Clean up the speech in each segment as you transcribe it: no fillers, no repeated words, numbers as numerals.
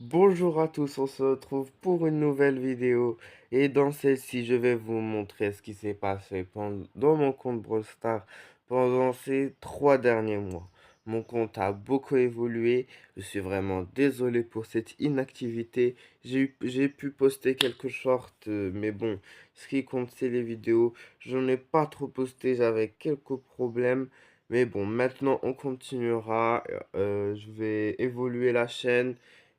Bonjour à tous, on se retrouve pour une nouvelle vidéo et dans celle-ci je vais vous montrer ce qui s'est passé dans mon compte Brawl Stars pendant ces 3 derniers mois. Mon compte a beaucoup évolué, je suis vraiment désolé pour cette inactivité. J'ai pu poster quelques shorts, mais bon, ce qui compte c'est les vidéos. J'en ai pas trop posté, j'avais quelques problèmes. Mais bon, maintenant on continuera. Je vais évoluer la chaîne.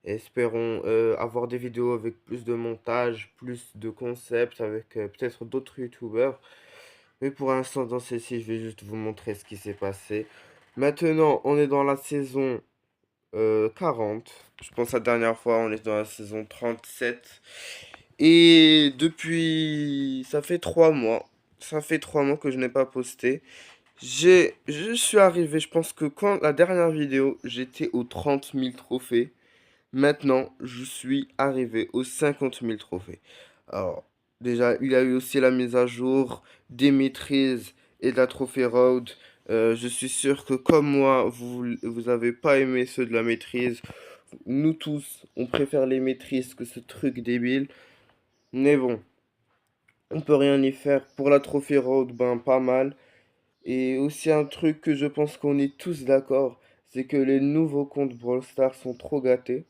Espérons avoir des vidéos avec plus de montage, plus de concepts, avec peut-être d'autres youtubeurs. Mais pour l'instant, dans celle-ci, je vais juste vous montrer ce qui s'est passé. Maintenant, on est dans la saison 40. Je pense la dernière fois, on est dans la saison 37. Et depuis, ça fait 3 mois. Ça fait 3 mois que je n'ai pas posté. Je suis arrivé, je pense que quand la dernière vidéo, j'étais aux 30 000 trophées. Maintenant, je suis arrivé aux 50 000 trophées. Alors, déjà, il y a eu aussi la mise à jour des maîtrises et de la trophée road. Je suis sûr que comme moi, vous avez pas aimé ceux de la maîtrise. Nous tous, on préfère les maîtrises que ce truc débile. Mais bon, on peut rien y faire. Pour la trophée road, ben pas mal. Et aussi un truc que je pense qu'on est tous d'accord, c'est que les nouveaux comptes Brawl Stars sont trop gâtés.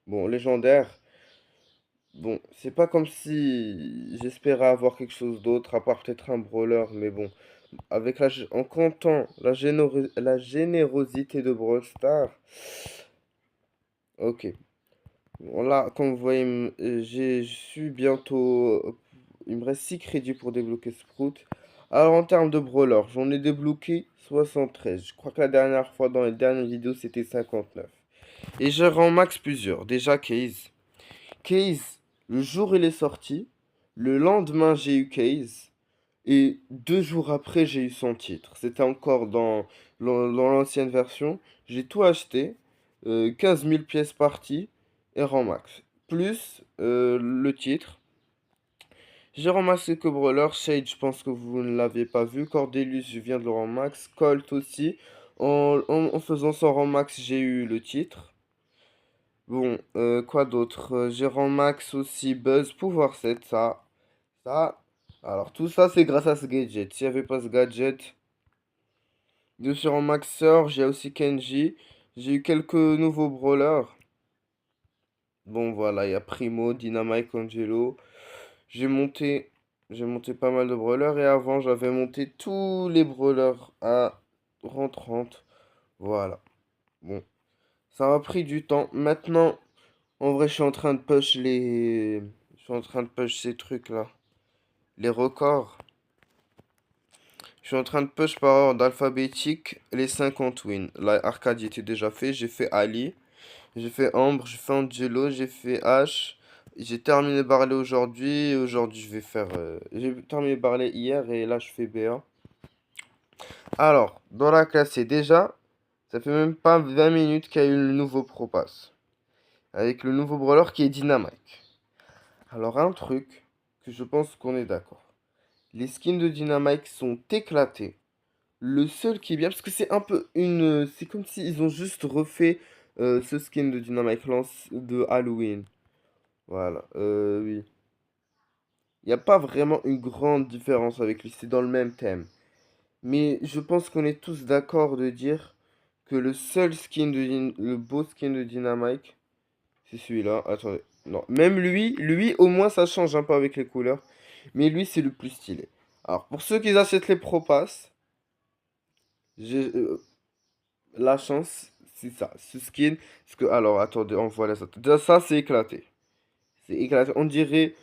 Bon, légendaires. Bon, c'est pas comme si j'espérais avoir quelque chose d'autre, à part peut-être un brawler, mais bon, en comptant la générosité de Brawl Stars, ok. Bon, là, comme vous voyez, je suis bientôt, il me reste 6 crédits pour débloquer Sprout. Alors, en termes de brawler, j'en ai débloqué 73. Je crois que la dernière fois, dans les dernières vidéos, c'était 59. Et je rends max plusieurs. Déjà, Case. Case, le jour où il est sorti, le lendemain j'ai eu Case, et 2 jours après j'ai eu son titre. C'était encore dans l'ancienne version. J'ai tout acheté, 15 000 pièces parties et rang max. Plus le titre. J'ai ramassé que Brawler, Shade, je pense que vous ne l'avez pas vu. Cordelius, je viens de le rang max. Colt aussi. En faisant son rang max, j'ai eu le titre. Bon, quoi d'autre? J'ai rang max aussi Buzz, pouvoir 7, ça. Alors tout ça c'est grâce à ce gadget. S'il n'y avait pas ce gadget, dessus rang maxeur, j'ai aussi Kenji. J'ai eu quelques nouveaux brawlers. Bon voilà, il y a Primo, Dynamite, Angelo. J'ai monté, j'ai monté pas mal de brawlers et avant j'avais monté tous les brawlers à rang 30. Voilà. Bon, ça m'a pris du temps. Maintenant, en vrai, je suis en train de push les... Je suis en train de push ces trucs-là. Les records. Je suis en train de push par ordre alphabétique les 50 wins. Là, Arcadie était déjà fait. J'ai fait Ali. J'ai fait Ambre. J'ai fait Angelo. J'ai fait H. J'ai terminé Barley aujourd'hui. Aujourd'hui, je vais faire... J'ai terminé Barley hier et là, je fais BA. Alors, dans la classée, déjà, ça fait même pas 20 minutes qu'il y a eu le nouveau Pro Pass. Avec le nouveau brawler qui est Dynamite. Alors, un truc que je pense qu'on est d'accord. Les skins de Dynamite sont éclatés. Le seul qui est bien, parce que c'est un peu une... C'est comme s'ils ont juste refait ce skin de Dynamite Lance de Halloween. Voilà, oui. Il n'y a pas vraiment une grande différence avec lui, c'est dans le même thème. Mais je pense qu'on est tous d'accord de dire que le seul skin le beau skin de Dynamite, c'est celui-là. Attendez, non. Même lui au moins ça change un peu avec les couleurs. Mais lui c'est le plus stylé. Alors pour ceux qui achètent les Pro Pass, j'ai la chance, c'est ça, ce skin. Parce que, alors attendez, on voit ça. Déjà ça c'est éclaté. C'est éclaté. On dirait,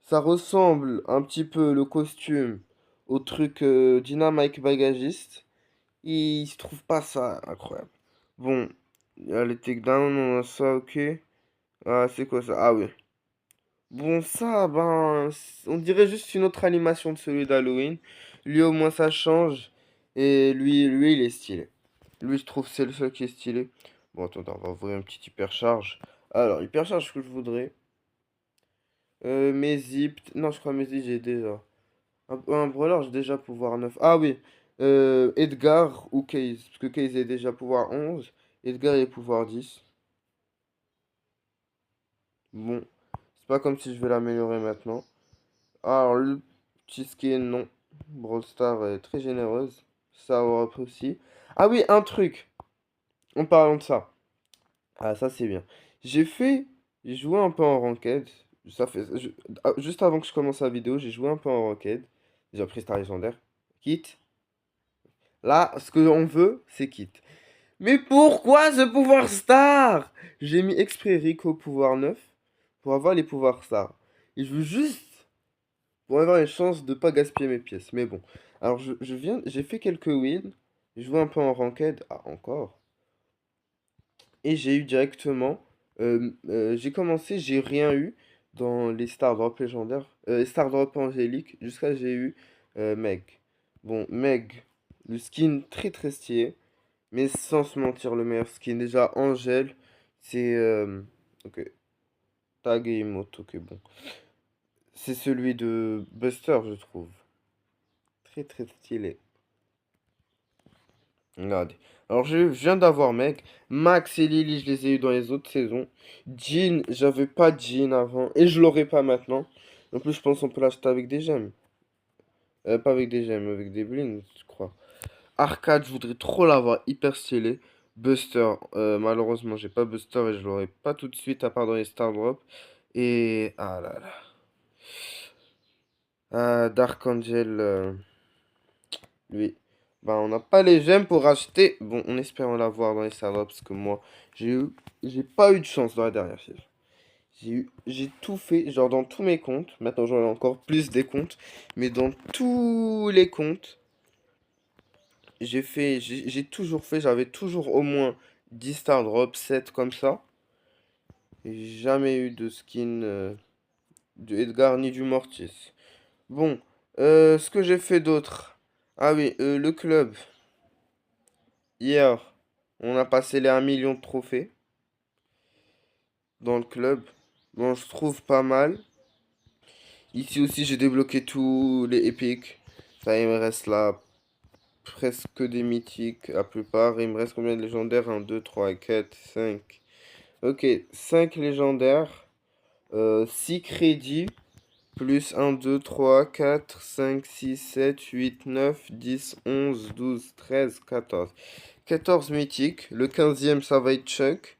ça ressemble un petit peu le costume au truc Dynamite bagagiste. Et je trouve pas ça incroyable. Bon, il y a les takedowns, on a ça, ok. Ah, c'est quoi ça? Ah oui. Bon, ça, ben, on dirait juste une autre animation de celui d'Halloween. Lui, au moins, ça change. Et lui, il est stylé. Lui, je trouve c'est le seul qui est stylé. Bon, attends, on va ouvrir un petit hypercharge. Alors, hypercharge que je voudrais. Mes zips. Non, je crois mes zips, j'ai déjà. Un brawler, j'ai déjà pouvoir 9. Ah oui. Edgar ou Case. Parce que Case est déjà pouvoir 11. Edgar est pouvoir 10. Bon, c'est pas comme si je vais l'améliorer maintenant. Alors, le petit skin, non. Brawl Stars est très généreuse. Ça aussi. Ah oui, un truc. En parlant de ça. Ah, ça c'est bien. J'ai fait, j'ai joué un peu en ranked. Ça fait, juste avant que je commence la vidéo, j'ai joué un peu en ranked. J'ai pris Star Légendaire. Quitte. Là, ce que l'on veut, c'est quitte. Mais pourquoi ce pouvoir star? J'ai mis exprès Rico pouvoir 9 pour avoir les pouvoirs star. Et je veux juste pour avoir une chance de pas gaspiller mes pièces. Mais bon. Alors j'ai fait quelques wins. J'ai joué un peu en ranked. Ah, encore. Et j'ai eu directement. J'ai commencé, j'ai rien eu dans les Star Drop légendaires. Star Drop angélique. Jusqu'à j'ai eu Meg. Bon, Meg, le skin très très stylé. Mais sans se mentir, le meilleur skin. Déjà, Angèle, c'est. Ok. Tag et emote, ok, bon. C'est celui de Buster, je trouve. Très très stylé. Regardez. Alors, je viens d'avoir mec. Max et Lily, je les ai eu dans les autres saisons. Jean, j'avais pas Jean avant. Et je l'aurai pas maintenant. En plus, je pense qu'on peut l'acheter avec des gemmes. Pas avec des gemmes, avec des blings, je crois. Arcade, je voudrais trop l'avoir. Hyper stylé. Buster, malheureusement, j'ai pas Buster et je l'aurai pas tout de suite, à part dans les Star Drop. Et. Ah là là. Dark Angel, lui. Bah, on n'a pas les gemmes pour acheter. Bon, on espère en l'avoir dans les serveurs parce que moi, j'ai pas eu de chance dans la dernière saison. J'ai tout fait, genre dans tous mes comptes. Maintenant, j'en ai encore plus des comptes. Mais dans tous les comptes, j'ai toujours fait, j'avais toujours au moins 10 star drops, 7 comme ça. Et j'ai jamais eu de skin de Edgar ni du Mortis. Bon, ce que j'ai fait d'autre. Ah oui, le club. Hier, on a passé les 1 million de trophées dans le club. Bon, je trouve pas mal. Ici aussi, j'ai débloqué tous les épiques. Ça, il me reste là presque des mythiques, la plupart. Il me reste combien de légendaires? 1, 2, 3, 4, 5. Ok, 5 légendaires. 6 crédits. Plus 1, 2, 3, 4, 5, 6, 7, 8, 9, 10, 11, 12, 13, 14. 14 mythiques. Le 15e, ça va être Chuck.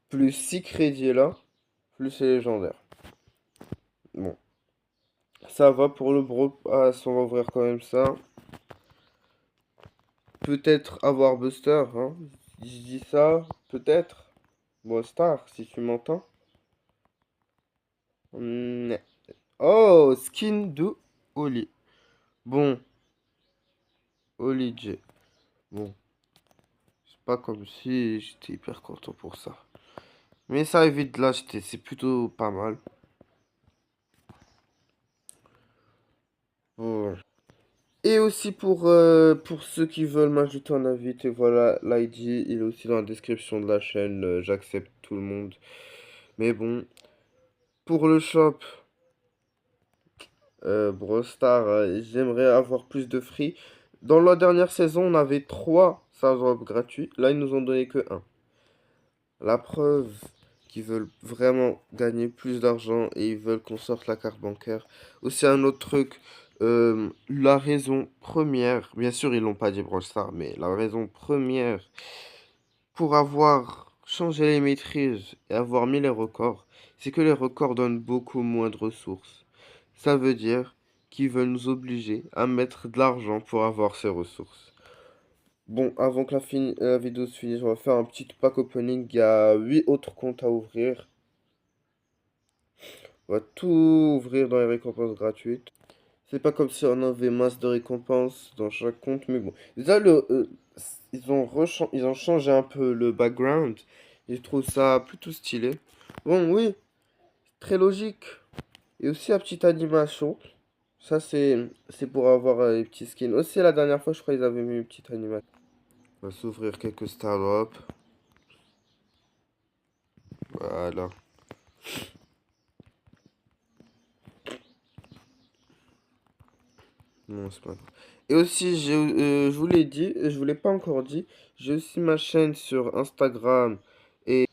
Plus 6 crédits là. Plus les légendaires. Bon. Ça va pour le bro. Ah, on va ouvrir quand même ça. Peut-être avoir Buster, hein. Je dis ça, peut-être. Bon, Star, si tu m'entends. Hmm. Oh, skin de Oli. Bon, Oli J. Bon, c'est pas comme si j'étais hyper content pour ça. Mais ça évite de l'acheter, c'est plutôt pas mal. Bon. Et aussi pour ceux qui veulent m'ajouter en invité, voilà, l'ID, il est aussi dans la description de la chaîne, j'accepte tout le monde. Mais bon, pour le shop, Brawl Stars, j'aimerais avoir plus de free. Dans la dernière saison, on avait 3 drops gratuits, là ils nous ont donné que un. La preuve qu'ils veulent vraiment gagner plus d'argent et ils veulent qu'on sorte la carte bancaire. Aussi un autre truc, la raison première, bien sûr ils l'ont pas dit Brawl Stars, mais la raison première pour avoir changé les maîtrises et avoir mis les records, c'est que les records donnent beaucoup moins de ressources. Ça veut dire qu'ils veulent nous obliger à mettre de l'argent pour avoir ces ressources. Bon, avant que la vidéo se finisse, on va faire un petit pack opening. Il y a 8 autres comptes à ouvrir. On va tout ouvrir dans les récompenses gratuites. C'est pas comme si on avait masse de récompenses dans chaque compte, mais bon. Déjà, ils ont changé un peu le background. Et je trouve ça plutôt stylé. Bon, oui, très logique. Et aussi la petite animation. Ça, c'est pour avoir les petits skins. Aussi, la dernière fois, je crois qu'ils avaient mis une petite animation. On va s'ouvrir quelques Star Drop. Voilà. Non, c'est pas grave. Et aussi, je vous l'ai dit, je vous l'ai pas encore dit, j'ai aussi ma chaîne sur Instagram et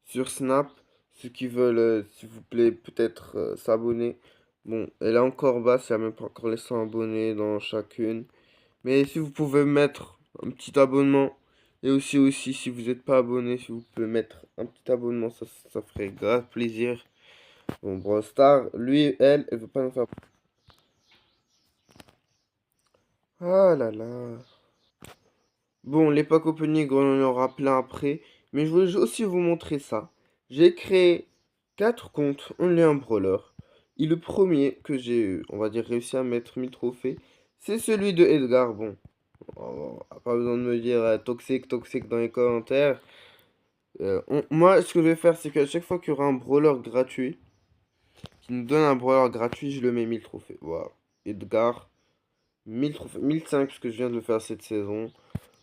sur Snap. Ceux qui veulent, s'il vous plaît, peut-être s'abonner. Bon, elle est encore basse, il n'y a même pas encore les 100 abonnés dans chacune. Mais si vous pouvez mettre un petit abonnement, et aussi si vous n'êtes pas abonné, si vous pouvez mettre un petit abonnement, ça ferait grave plaisir. Bon, Brawl Star, lui, elle veut pas nous faire. Ah là là. Bon, les packs opening, on en aura plein après. Mais je voulais aussi vous montrer ça. J'ai créé 4 comptes Only un Brawler. Et le premier que j'ai, on va dire, réussi à mettre 1000 trophées, c'est celui de Edgar. Bon, pas besoin de me dire toxique, toxique dans les commentaires. Moi, ce que je vais faire, c'est qu'à chaque fois qu'il y aura un brawler gratuit, qui nous donne un brawler gratuit, je le mets 1000 trophées. Voilà. Edgar, 1000 trophées, 1005, parce que je viens de le faire cette saison.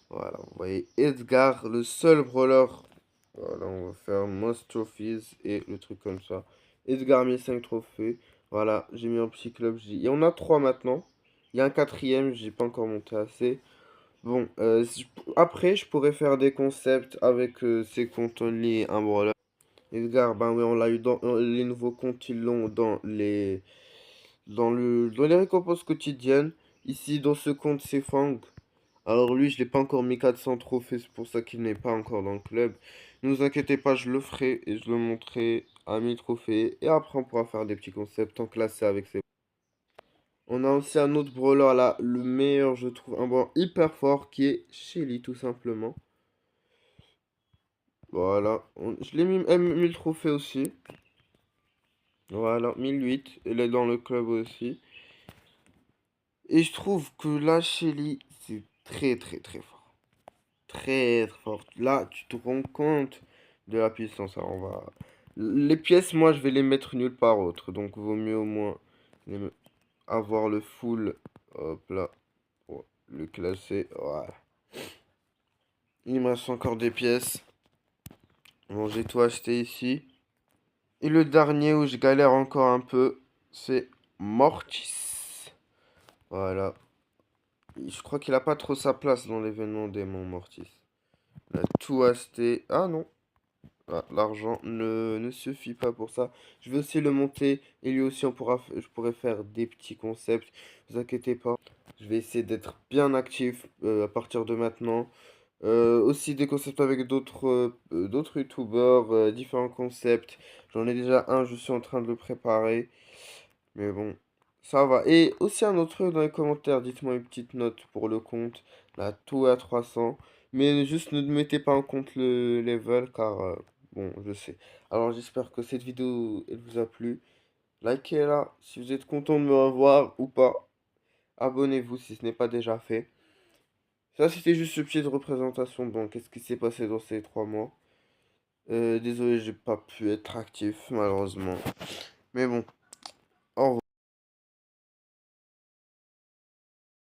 Voilà, vous voyez, Edgar, le seul brawler. Voilà, on va faire Most Trophies et le truc comme ça. Edgar, 1005 trophées. Voilà, j'ai mis un petit club. Il y en a 3 maintenant. Il y a un quatrième, j'ai pas encore monté assez. Bon, après, je pourrais faire des concepts avec ces comptes only un brawler. Edgar, ben oui, on l'a eu dans les nouveaux comptes, ils l'ont dans les récompenses quotidiennes. Ici, dans ce compte, c'est Fang. Alors lui, je l'ai pas encore mis 400 trophées, c'est pour ça qu'il n'est pas encore dans le club. Ne vous inquiétez pas, je le ferai et je le montrerai à 1000 trophées. Et après, on pourra faire des petits concepts en classé avec ces. On a aussi un autre brawler là, le meilleur, je trouve, un brawler hyper fort qui est Shelly, tout simplement. Voilà, je l'ai mis 1000 trophées aussi. Voilà, 1008. Elle est dans le club aussi. Et je trouve que là, Shelly, c'est très très très fort. Très très fort. Là, tu te rends compte de la puissance. Alors, on va. Les pièces, moi, je vais les mettre nulle part autre. Donc, vaut mieux au moins avoir le full. Hop là. Pour le classer. Voilà. Il me reste encore des pièces. Bon, j'ai tout acheté ici. Et le dernier où je galère encore un peu, c'est Mortis. Voilà. Je crois qu'il a pas trop sa place dans l'événement démon Mortis. Il a tout acheté. Ah non. Ah, l'argent ne suffit pas pour ça. Je vais aussi le monter. Et lui aussi, je pourrais faire des petits concepts. Ne vous inquiétez pas. Je vais essayer d'être bien actif à partir de maintenant. Aussi des concepts avec d'autres youtubeurs, différents concepts. J'en ai déjà un, je suis en train de le préparer. Mais bon, ça va. Et aussi un autre truc dans les commentaires, dites-moi une petite note pour le compte. Là, tout est à 300. Mais juste ne mettez pas en compte le level car, bon, je sais. Alors j'espère que cette vidéo, elle vous a plu. Likez-la si vous êtes content de me revoir ou pas. Abonnez-vous si ce n'est pas déjà fait. Ça, c'était juste une petite représentation. Donc, qu'est-ce qui s'est passé dans ces 3 mois? Désolé, j'ai pas pu être actif, malheureusement. Mais bon.